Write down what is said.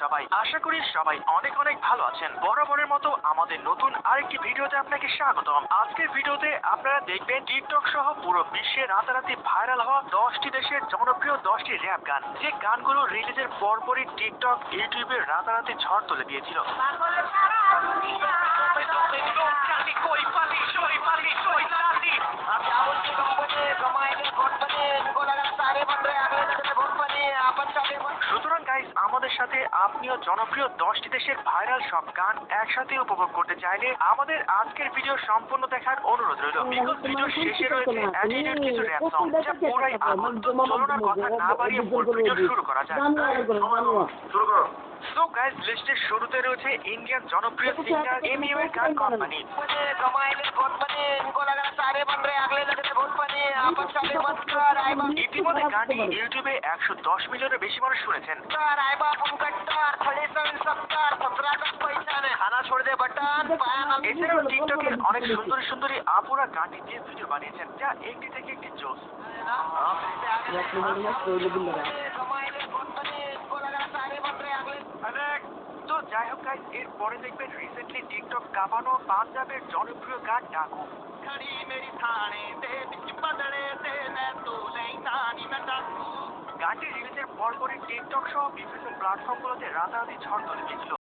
সবাই? আশা করি সবাই অনেক অনেক ভালো আছেন। বরাবরের মতো আমাদের নতুন আরেকটি ভিডিওতে আপনাকে স্বাগতম। আজকের ভিডিওতে আপনারা দেখবেন টিকটক সহ পুরো বিশ্বে রাতারাতি ভাইরাল হওয়া 10টি দেশের জনপ্রিয় 10টি র‍্যাপ গান, যে গানগুলো রিলিজের পরপরই টিকটক, ইউটিউবে রাতারাতি ঝড় তুলে দিয়েছিল। সুতরাং গাইস, আমাদের সাথে আপনিও জনপ্রিয় 10টি দেশের ভাইরাল সব গান একসাথে উপভোগ করতে চাইলে আমাদের আজকের ভিডিও সম্পূর্ণ দেখার অনুরোধ রইল। বিকজ ভিডিও শেষে রয়েছে অ্যাটিটিউড কিছু র‍্যাপ সং, যা পুরাই আগুন। তো চলুন আর কথা না বাড়িয়ে মূল ভিডিও শুরু করা যাক। শুরু করো। সো গাইস, লিস্টের শুরুতে রয়েছে ইন্ডিয়ান জনপ্রিয় সিঙ্গার এমিউ এর গান কোম্পানি। ইতিমধ্যে গানটি ইউটিউবে 110 মিলিয়নের বেশি মানুষ শুনেছেন। এছাড়াও টিকটকের অনেক সুন্দরী সুন্দরী আপুরা গানটি যে ভিডিও বানিয়েছেন, যা একটি থেকে একটি জোস। তো যাই হোক গাইস, এরপরে দেখবেন রিসেন্টলি টিকটক কাঁপানো পাঞ্জাবের জনপ্রিয় গান ডাকু। গানটি রিলিজের পরপরই টিকটক সহ বিভিন্ন প্ল্যাটফর্মগুলোতে রাতারাতি ঝড় তুলে দিয়েছিল।